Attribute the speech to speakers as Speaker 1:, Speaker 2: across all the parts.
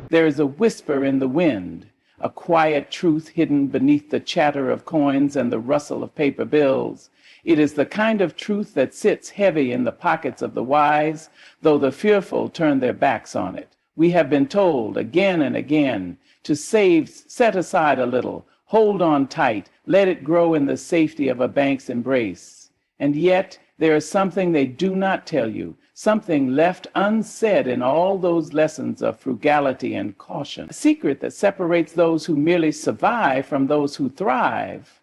Speaker 1: There is a whisper in the wind, a quiet truth hidden beneath the chatter of coins and the rustle of paper bills. It is the kind of truth that sits heavy in the pockets of the wise, though the fearful turn their backs on it. We have been told again and again to save, set aside a little, hold on tight, let it grow in the safety of a bank's embrace. And yet there is something they do not tell you, something left unsaid in all those lessons of frugality and caution, a secret that separates those who merely survive from those who thrive.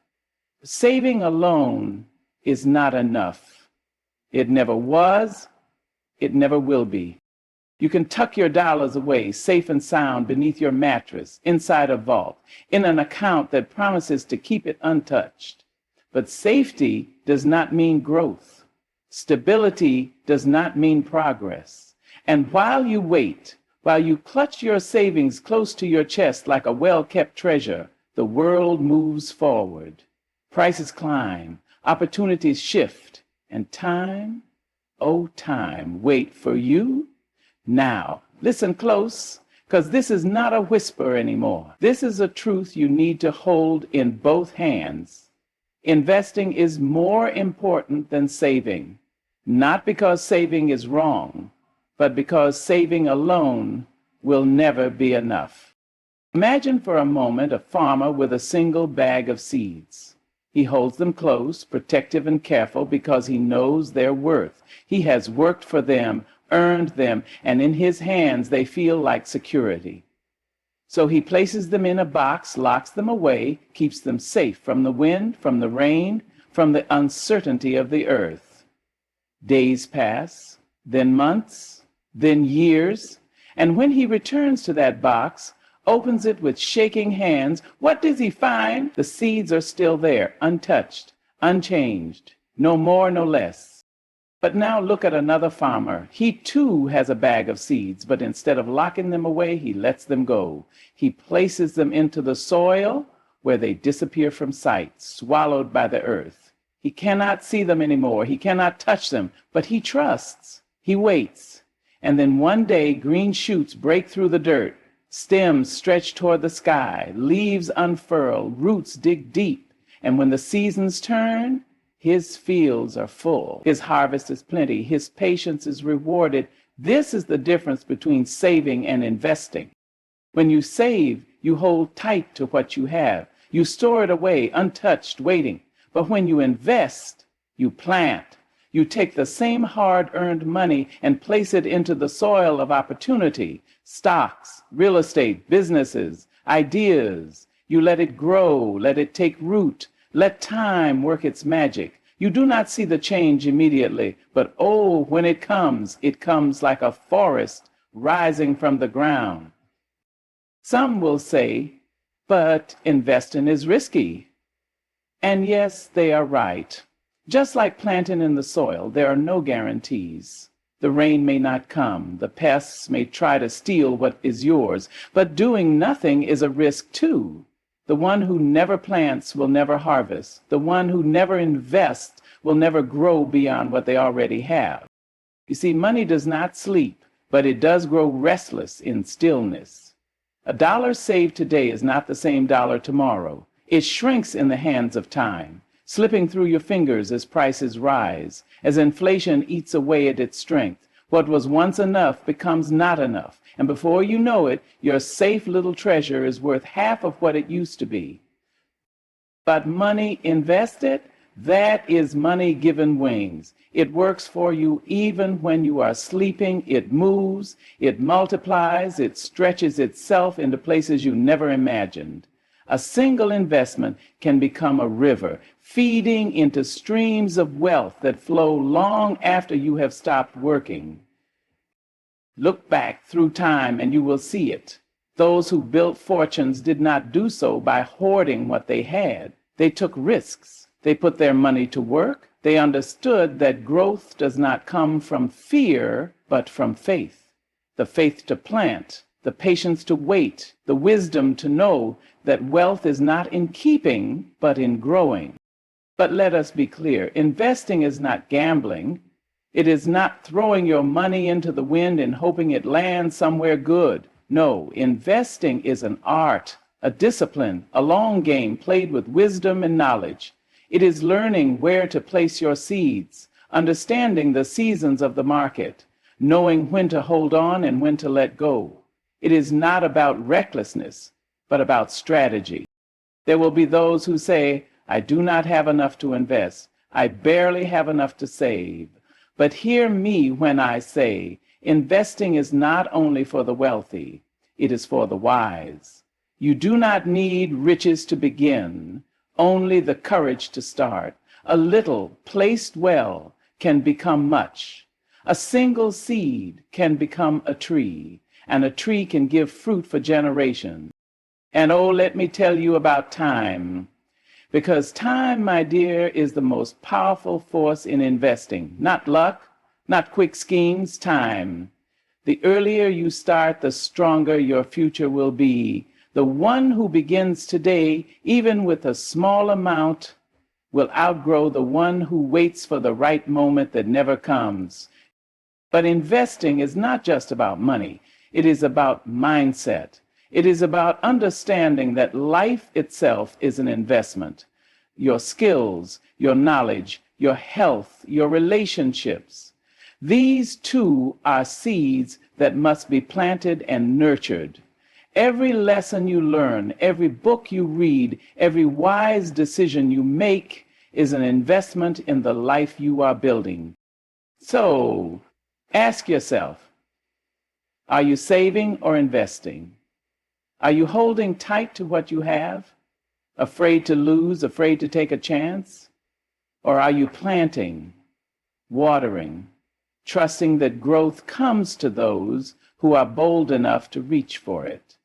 Speaker 1: Saving alone is not enough. It never was, it never will be. You can tuck your dollars away, safe and sound, beneath your mattress, inside a vault, in an account that promises to keep it untouched. But safety does not mean growth. Stability does not mean progress. And while you wait, while you clutch your savings close to your chest like a well-kept treasure, the world moves forward. Prices climb, opportunities shift, and time, oh time, wait for you. Now, listen close, because this is not a whisper anymore. This is a truth you need to hold in both hands. Investing is more important than saving, not because saving is wrong, but because saving alone will never be enough. Imagine for a moment a farmer with a single bag of seeds. He holds them close, protective and careful, because he knows their worth. He has worked for them, earned them, and in his hands they feel like security. So he places them in a box, locks them away, keeps them safe from the wind, from the rain, from the uncertainty of the earth. Days pass, then months, then years, and when he returns to that box, opens it with shaking hands, what does he find? The seeds are still there, untouched, unchanged, no more, no less. But now look at another farmer. He too has a bag of seeds, but instead of locking them away, he lets them go. He places them into the soil where they disappear from sight, swallowed by the earth. He cannot see them anymore. He cannot touch them, but he trusts. He waits. And then one day, green shoots break through the dirt. Stems stretch toward the sky, leaves unfurl, roots dig deep, and when the seasons turn, his fields are full, his harvest is plenty, his patience is rewarded. This is the difference between saving and investing. When you save, you hold tight to what you have. You store it away, untouched, waiting. But when you invest, you plant. You take the same hard-earned money and place it into the soil of opportunity, stocks, real estate, businesses, ideas. You let it grow, let it take root, let time work its magic. You do not see the change immediately, but oh, when it comes like a forest rising from the ground. Some will say, but investing is risky. And yes, they are right. Just like planting in the soil, there are no guarantees. The rain may not come, the pests may try to steal what is yours, but doing nothing is a risk too. The one who never plants will never harvest. The one who never invests will never grow beyond what they already have. You see, money does not sleep, but it does grow restless in stillness. A dollar saved today is not the same dollar tomorrow. It shrinks in the hands of time, slipping through your fingers as prices rise, as inflation eats away at its strength. What was once enough becomes not enough, and before you know it, your safe little treasure is worth half of what it used to be. But money invested, that is money given wings. It works for you even when you are sleeping. It moves, it multiplies, it stretches itself into places you never imagined. A single investment can become a river, feeding into streams of wealth that flow long after you have stopped working. Look back through time and you will see it. Those who built fortunes did not do so by hoarding what they had. They took risks. They put their money to work. They understood that growth does not come from fear, but from faith. The faith to plant, the patience to wait, the wisdom to know that wealth is not in keeping, but in growing. But let us be clear, investing is not gambling. It is not throwing your money into the wind and hoping it lands somewhere good. No, investing is an art, a discipline, a long game played with wisdom and knowledge. It is learning where to place your seeds, understanding the seasons of the market, knowing when to hold on and when to let go. It is not about recklessness, but about strategy. There will be those who say, I do not have enough to invest. I barely have enough to save. But hear me when I say, investing is not only for the wealthy, it is for the wise. You do not need riches to begin, only the courage to start. A little placed well can become much. A single seed can become a tree, and a tree can give fruit for generations. And oh, let me tell you about time. Because time, my dear, is the most powerful force in investing. Not luck, not quick schemes, time. The earlier you start, the stronger your future will be. The one who begins today, even with a small amount, will outgrow the one who waits for the right moment that never comes. But investing is not just about money. It is about mindset. It is about understanding that life itself is an investment. Your skills, your knowledge, your health, your relationships. These too are seeds that must be planted and nurtured. Every lesson you learn, every book you read, every wise decision you make is an investment in the life you are building. So, ask yourself, are you saving or investing? Are you holding tight to what you have, afraid to lose, afraid to take a chance? Or are you planting, watering, trusting that growth comes to those who are bold enough to reach for it?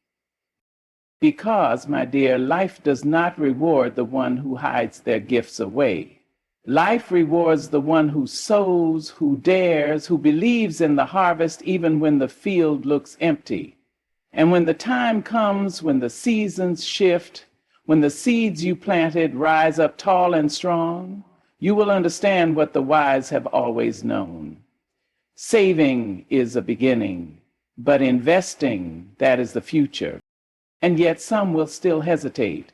Speaker 1: Because, my dear, life does not reward the one who hides their gifts away. Life rewards the one who sows, who dares, who believes in the harvest even when the field looks empty. And when the time comes, when the seasons shift, when the seeds you planted rise up tall and strong, you will understand what the wise have always known. Saving is a beginning, but investing, that is the future. And yet some will still hesitate.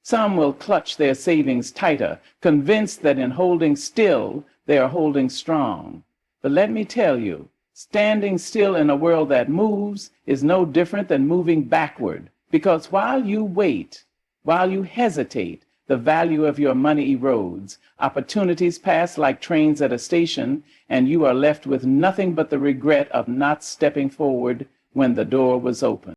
Speaker 1: Some will clutch their savings tighter, convinced that in holding still, they are holding strong. But let me tell you, standing still in a world that moves is no different than moving backward, because while you wait, while you hesitate, the value of your money erodes. Opportunities pass like trains at a station, and you are left with nothing but the regret of not stepping forward when the door was open.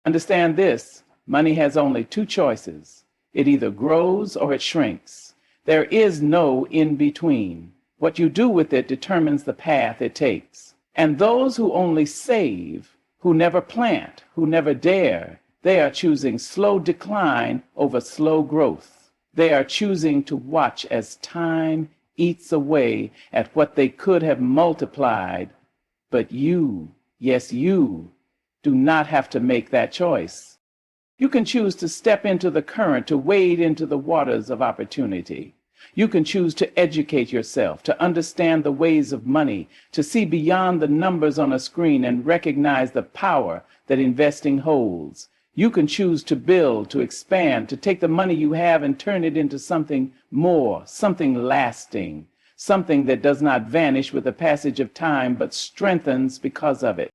Speaker 1: Understand this, money has only two choices. It either grows or it shrinks. There is no in between. What you do with it determines the path it takes. And those who only save, who never plant, who never dare, they are choosing slow decline over slow growth. They are choosing to watch as time eats away at what they could have multiplied. But you, yes, you, do not have to make that choice. You can choose to step into the current, to wade into the waters of opportunity. You can choose to educate yourself, to understand the ways of money, to see beyond the numbers on a screen and recognize the power that investing holds. You can choose to build, to expand, to take the money you have and turn it into something more, something lasting, something that does not vanish with the passage of time but strengthens because of it.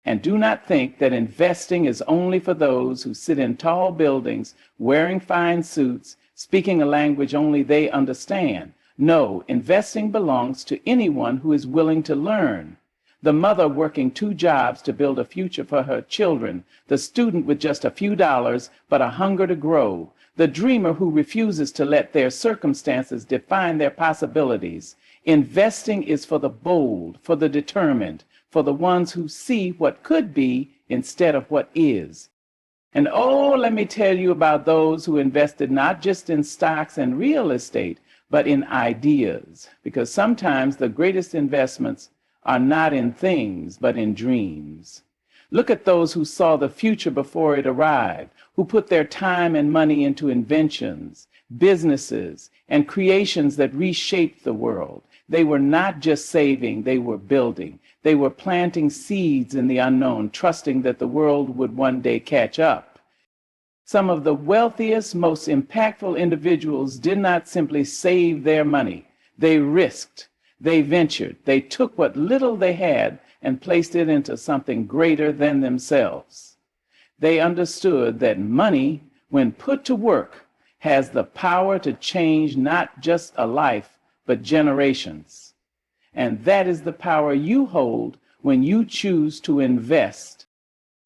Speaker 1: And do not think that investing is only for those who sit in tall buildings, wearing fine suits, speaking a language only they understand. No, investing belongs to anyone who is willing to learn. The mother working 2 jobs to build a future for her children, the student with just a few dollars but a hunger to grow, the dreamer who refuses to let their circumstances define their possibilities. Investing is for the bold, for the determined, for the ones who see what could be instead of what is. And oh, let me tell you about those who invested not just in stocks and real estate, but in ideas, because sometimes the greatest investments are not in things, but in dreams. Look at those who saw the future before it arrived, who put their time and money into inventions, businesses, and creations that reshaped the world. They were not just saving, they were building. They were planting seeds in the unknown, trusting that the world would one day catch up. Some of the wealthiest, most impactful individuals did not simply save their money. They risked, they ventured, they took what little they had and placed it into something greater than themselves. They understood that money, when put to work, has the power to change not just a life, but generations. And that is the power you hold when you choose to invest.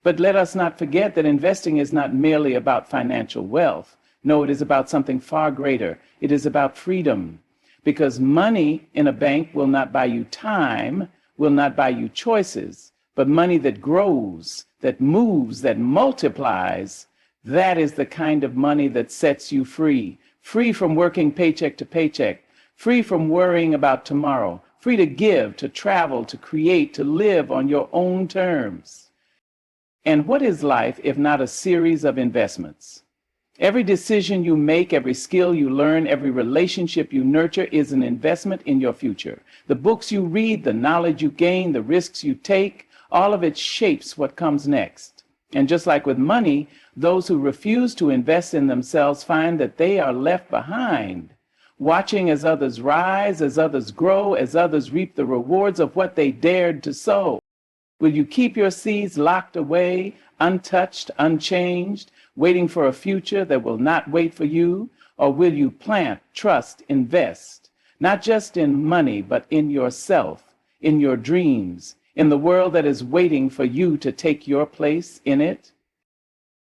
Speaker 1: But let us not forget that investing is not merely about financial wealth. No, it is about something far greater. It is about freedom. Because money in a bank will not buy you time, will not buy you choices, but money that grows, that moves, that multiplies, that is the kind of money that sets you free. Free from working paycheck to paycheck, free from worrying about tomorrow, free to give, to travel, to create, to live on your own terms. And what is life if not a series of investments? Every decision you make, every skill you learn, every relationship you nurture is an investment in your future. The books you read, the knowledge you gain, the risks you take, all of it shapes what comes next. And just like with money, those who refuse to invest in themselves find that they are left behind, watching as others rise, as others grow, as others reap the rewards of what they dared to sow. Will you keep your seeds locked away, untouched, unchanged, waiting for a future that will not wait for you? Or will you plant, trust, invest, not just in money, but in yourself, in your dreams, in the world that is waiting for you to take your place in it?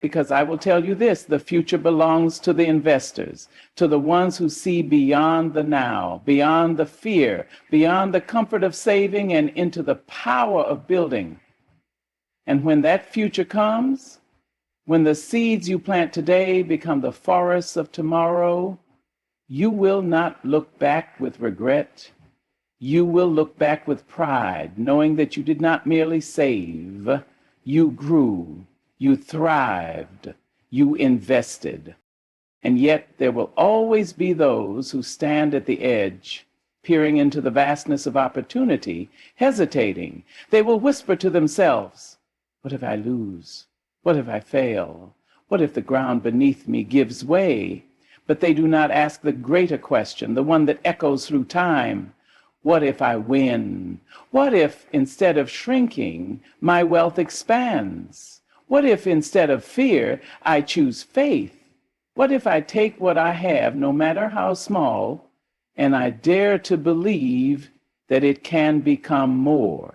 Speaker 1: Because I will tell you this, the future belongs to the investors, to the ones who see beyond the now, beyond the fear, beyond the comfort of saving, and into the power of building. And when that future comes, when the seeds you plant today become the forests of tomorrow, you will not look back with regret. You will look back with pride, knowing that you did not merely save, you grew. You thrived, you invested. And yet there will always be those who stand at the edge, peering into the vastness of opportunity, hesitating. They will whisper to themselves, what if I lose? What if I fail? What if the ground beneath me gives way? But they do not ask the greater question, the one that echoes through time. What if I win? What if, instead of shrinking, my wealth expands? What if instead of fear, I choose faith? What if I take what I have, no matter how small, and I dare to believe that it can become more?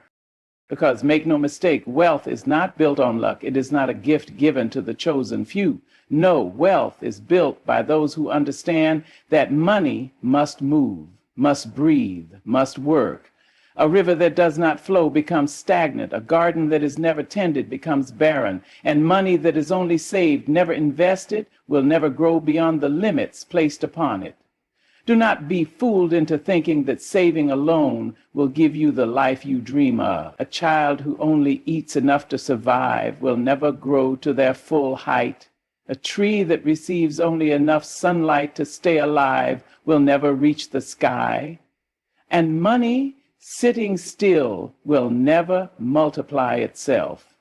Speaker 1: Because make no mistake, wealth is not built on luck. It is not a gift given to the chosen few. No, wealth is built by those who understand that money must move, must breathe, must work. A river that does not flow becomes stagnant. A garden that is never tended becomes barren. And money that is only saved, never invested, will never grow beyond the limits placed upon it. Do not be fooled into thinking that saving alone will give you the life you dream of. A child who only eats enough to survive will never grow to their full height. A tree that receives only enough sunlight to stay alive will never reach the sky. And money sitting still will never multiply itself.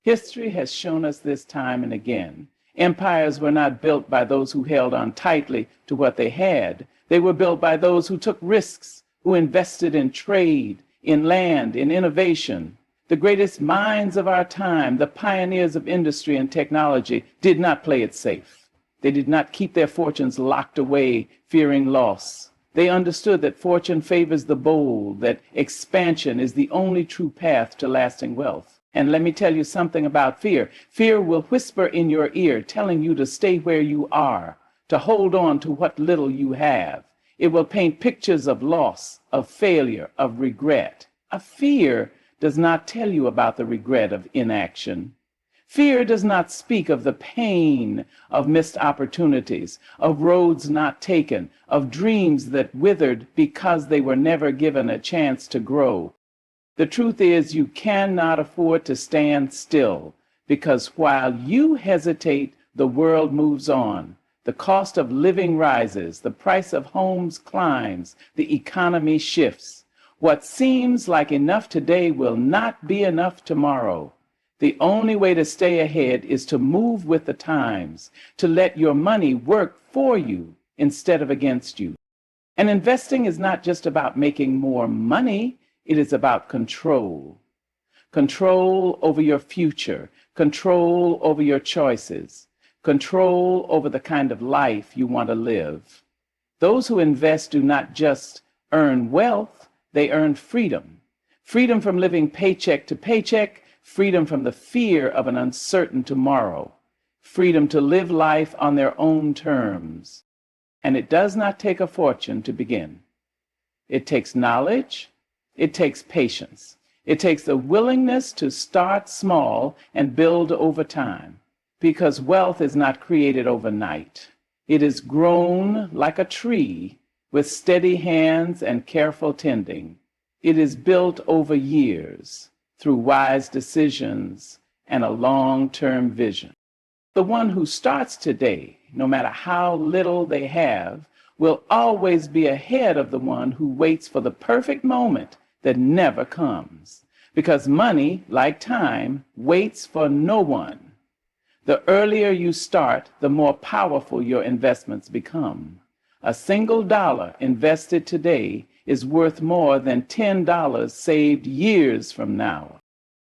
Speaker 1: History has shown us this time and again. Empires were not built by those who held on tightly to what they had. They were built by those who took risks, who invested in trade, in land, in innovation. The greatest minds of our time, the pioneers of industry and technology, did not play it safe. They did not keep their fortunes locked away, fearing loss. They understood that fortune favors the bold, that expansion is the only true path to lasting wealth. And let me tell you something about fear. Fear will whisper in your ear, telling you to stay where you are, to hold on to what little you have. It will paint pictures of loss, of failure, of regret. A fear does not tell you about the regret of inaction. Fear does not speak of the pain of missed opportunities, of roads not taken, of dreams that withered because they were never given a chance to grow. The truth is, you cannot afford to stand still, because while you hesitate, the world moves on. The cost of living rises, the price of homes climbs, the economy shifts. What seems like enough today will not be enough tomorrow. The only way to stay ahead is to move with the times, to let your money work for you instead of against you. And investing is not just about making more money, it is about control. Control over your future, control over your choices, control over the kind of life you want to live. Those who invest do not just earn wealth, they earn freedom. Freedom from living paycheck to paycheck, freedom from the fear of an uncertain tomorrow, freedom to live life on their own terms. And it does not take a fortune to begin. It takes knowledge, it takes patience, it takes the willingness to start small and build over time, because wealth is not created overnight. It is grown like a tree with steady hands and careful tending. It is built over years through wise decisions and a long-term vision. The one who starts today, no matter how little they have, will always be ahead of the one who waits for the perfect moment that never comes. Because money, like time, waits for no one. The earlier you start, the more powerful your investments become. A single dollar invested today is worth more than $10 saved years from now.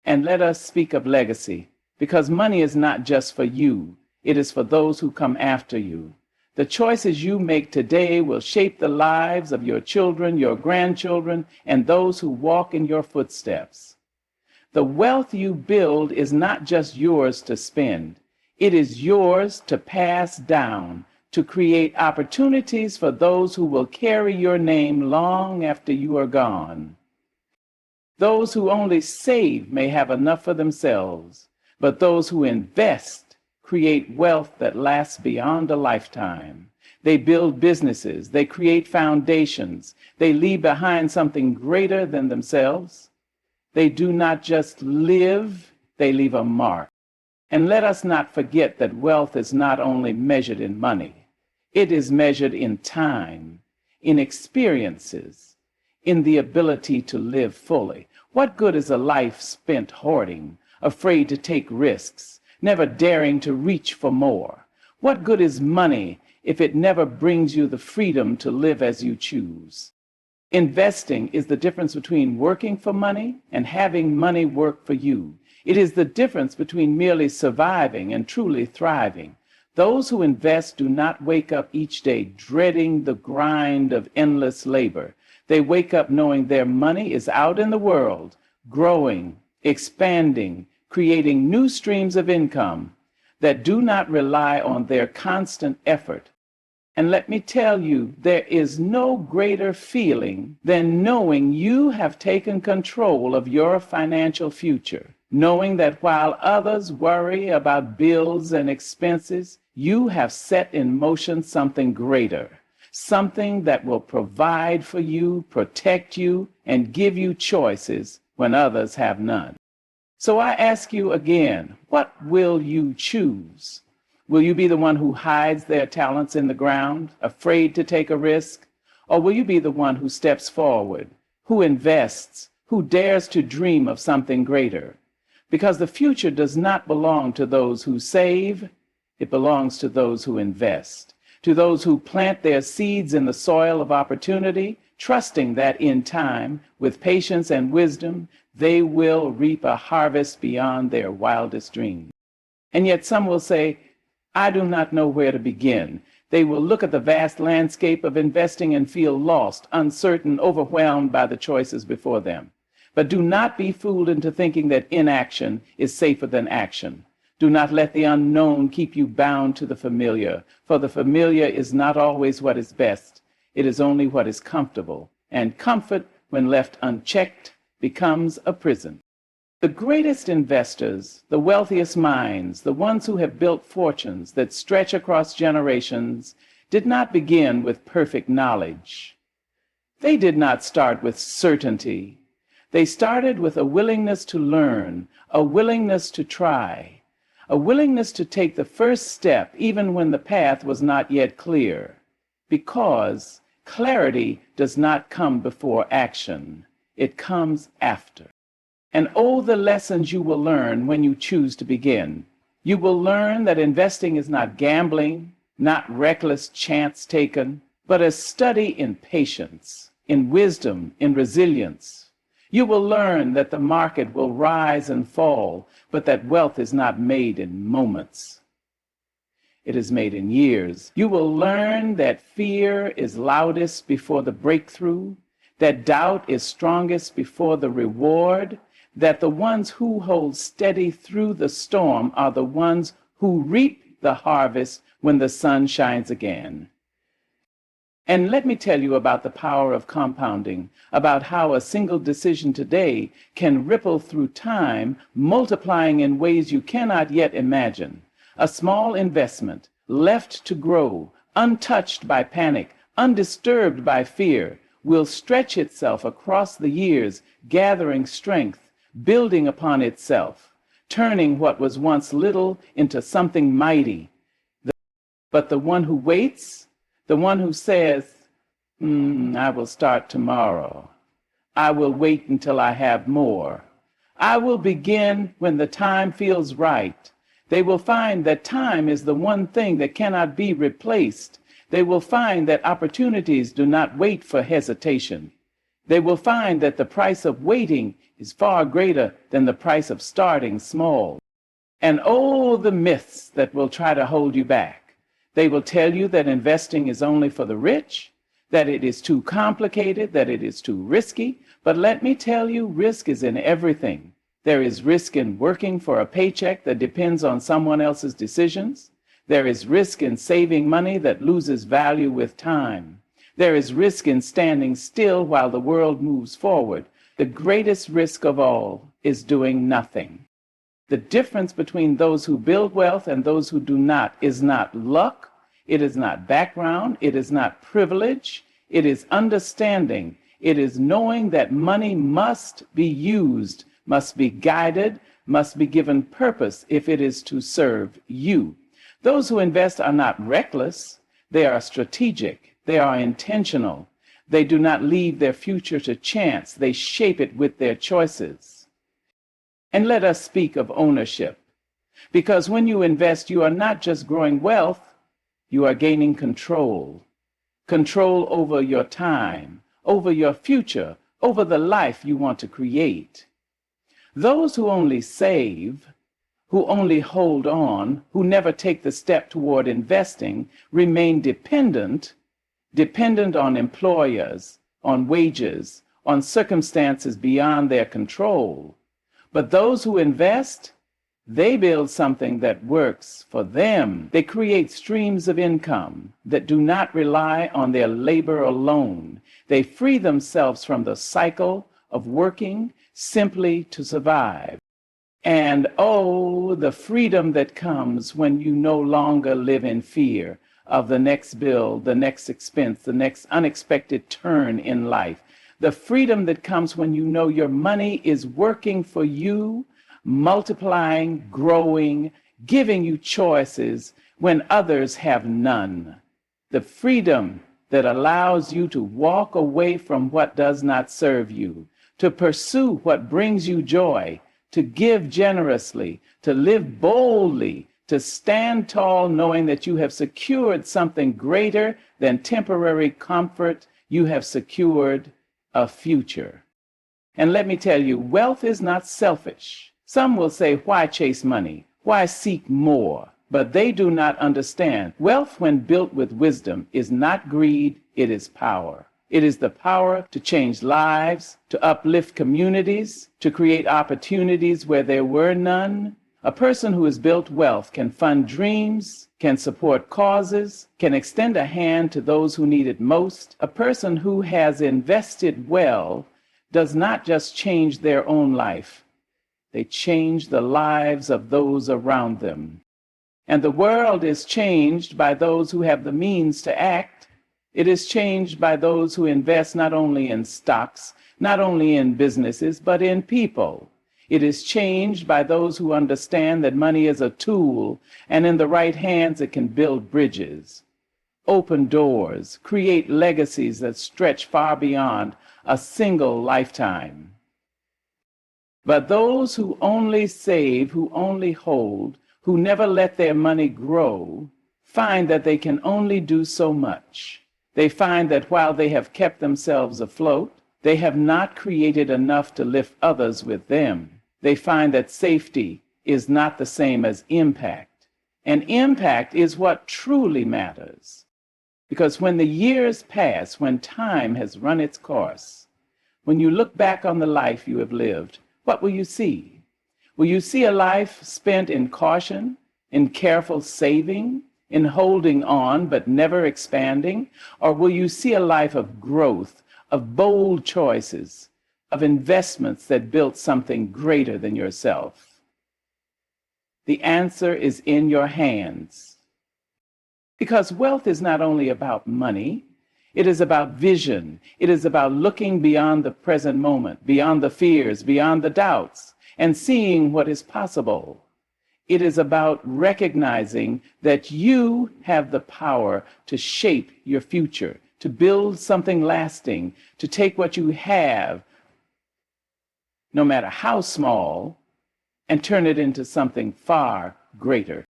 Speaker 1: And let us speak of legacy, because money is not just for you, it is for those who come after you. The choices you make today will shape the lives of your children, your grandchildren, and those who walk in your footsteps. The wealth you build is not just yours to spend. It is yours to pass down, to create opportunities for those who will carry your name long after you are gone. Those who only save may have enough for themselves, but those who invest create wealth that lasts beyond a lifetime. They build businesses, they create foundations, they leave behind something greater than themselves. They do not just live, they leave a mark. And let us not forget that wealth is not only measured in money, it is measured in time, in experiences, in the ability to live fully. What good is a life spent hoarding, afraid to take risks, never daring to reach for more? What good is money if it never brings you the freedom to live as you choose? Investing is the difference between working for money and having money work for you. It is the difference between merely surviving and truly thriving. Those who invest do not wake up each day dreading the grind of endless labor. They wake up knowing their money is out in the world, growing, expanding, creating new streams of income that do not rely on their constant effort. And let me tell you, there is no greater feeling than knowing you have taken control of your financial future, knowing that while others worry about bills and expenses, you have set in motion something greater, something that will provide for you, protect you, and give you choices when others have none. So I ask you again, what will you choose? Will you be the one who hides their talents in the ground, afraid to take a risk? Or will you be the one who steps forward, who invests, who dares to dream of something greater? Because the future does not belong to those who save, it belongs to those who invest, to those who plant their seeds in the soil of opportunity, trusting that in time, with patience and wisdom, they will reap a harvest beyond their wildest dreams. And yet some will say, I do not know where to begin. They will look at the vast landscape of investing and feel lost, uncertain, overwhelmed by the choices before them. But do not be fooled into thinking that inaction is safer than action. Do not let the unknown keep you bound to the familiar, for the familiar is not always what is best. It is only what is comfortable, and comfort, when left unchecked, becomes a prison. The greatest investors, the wealthiest minds, the ones who have built fortunes that stretch across generations, did not begin with perfect knowledge. They did not start with certainty. They started with a willingness to learn, a willingness to try, a willingness to take the first step even when the path was not yet clear, because clarity does not come before action. It comes after. And oh, the lessons you will learn when you choose to begin. You will learn that investing is not gambling, not reckless chance taken, but a study in patience, in wisdom, in resilience. You will learn that the market will rise and fall, but that wealth is not made in moments. It is made in years. You will learn that fear is loudest before the breakthrough, that doubt is strongest before the reward, that the ones who hold steady through the storm are the ones who reap the harvest when the sun shines again. And let me tell you about the power of compounding, about how a single decision today can ripple through time, multiplying in ways you cannot yet imagine. A small investment, left to grow, untouched by panic, undisturbed by fear, will stretch itself across the years, gathering strength, building upon itself, turning what was once little into something mighty. But the one who waits, the one who says, I will start tomorrow. I will wait until I have more. I will begin when the time feels right. They will find that time is the one thing that cannot be replaced. They will find that opportunities do not wait for hesitation. They will find that the price of waiting is far greater than the price of starting small. And oh, the myths that will try to hold you back. They will tell you that investing is only for the rich, that it is too complicated, that it is too risky. But let me tell you, risk is in everything. There is risk in working for a paycheck that depends on someone else's decisions. There is risk in saving money that loses value with time. There is risk in standing still while the world moves forward. The greatest risk of all is doing nothing. The difference between those who build wealth and those who do not is not luck, it is not background, it is not privilege, it is understanding. It is knowing that money must be used, must be guided, must be given purpose if it is to serve you. Those who invest are not reckless, they are strategic, they are intentional. They do not leave their future to chance, they shape it with their choices. And let us speak of ownership, because when you invest, you are not just growing wealth, you are gaining control. Control over your time, over your future, over the life you want to create. Those who only save, who only hold on, who never take the step toward investing, remain dependent on employers, on wages, on circumstances beyond their control. But those who invest, they build something that works for them. They create streams of income that do not rely on their labor alone. They free themselves from the cycle of working simply to survive. And oh, the freedom that comes when you no longer live in fear of the next bill, the next expense, the next unexpected turn in life. The freedom that comes when you know your money is working for you, multiplying, growing, giving you choices when others have none. The freedom that allows you to walk away from what does not serve you, to pursue what brings you joy, to give generously, to live boldly, to stand tall knowing that you have secured something greater than temporary comfort. You have secured a future. And let me tell you, wealth is not selfish. Some will say, why chase money? Why seek more? But they do not understand. Wealth, when built with wisdom, is not greed, it is power. It is the power to change lives, to uplift communities, to create opportunities where there were none. A person who has built wealth can fund dreams, can support causes, can extend a hand to those who need it most. A person who has invested well does not just change their own life. They change the lives of those around them. And the world is changed by those who have the means to act. It is changed by those who invest not only in stocks, not only in businesses, but in people. It is changed by those who understand that money is a tool, and in the right hands it can build bridges. open doors, create legacies that stretch far beyond a single lifetime. But those who only save, who only hold, who never let their money grow, find that they can only do so much. They find that while they have kept themselves afloat, they have not created enough to lift others with them. They find that safety is not the same as impact. And impact is what truly matters. Because when the years pass, when time has run its course, when you look back on the life you have lived, what will you see? Will you see a life spent in caution, in careful saving, in holding on but never expanding? Or will you see a life of growth, of bold choices, of investments that built something greater than yourself? The answer is in your hands. Because wealth is not only about money, it is about vision. It is about looking beyond the present moment, beyond the fears, beyond the doubts, and seeing what is possible. It is about recognizing that you have the power to shape your future, to build something lasting, to take what you have, no matter how small, and turn it into something far greater.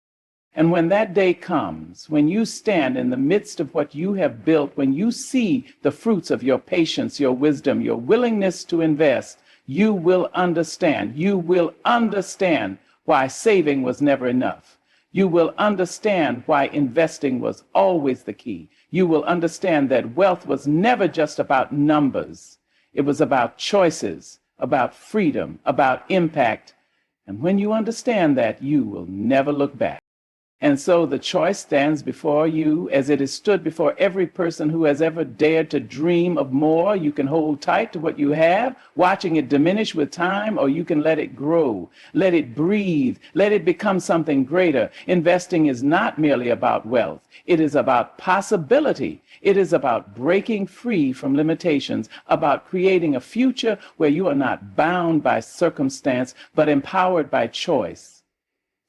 Speaker 1: And when that day comes, when you stand in the midst of what you have built, when you see the fruits of your patience, your wisdom, your willingness to invest, you will understand. You will understand why saving was never enough. You will understand why investing was always the key. You will understand that wealth was never just about numbers. It was about choices, about freedom, about impact. And when you understand that, you will never look back. And so the choice stands before you as it has stood before every person who has ever dared to dream of more. You can hold tight to what you have, watching it diminish with time, or you can let it grow, let it breathe, let it become something greater. Investing is not merely about wealth. It is about possibility. It is about breaking free from limitations, about creating a future where you are not bound by circumstance, but empowered by choice.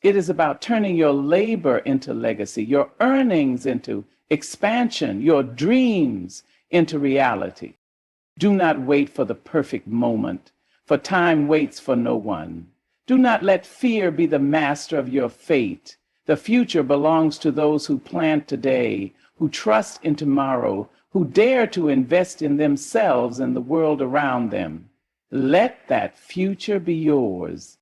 Speaker 1: It is about turning your labor into legacy, your earnings into expansion, your dreams into reality. Do not wait for the perfect moment, for time waits for no one. Do not let fear be the master of your fate. The future belongs to those who plan today, who trust in tomorrow, who dare to invest in themselves and the world around them. Let that future be yours.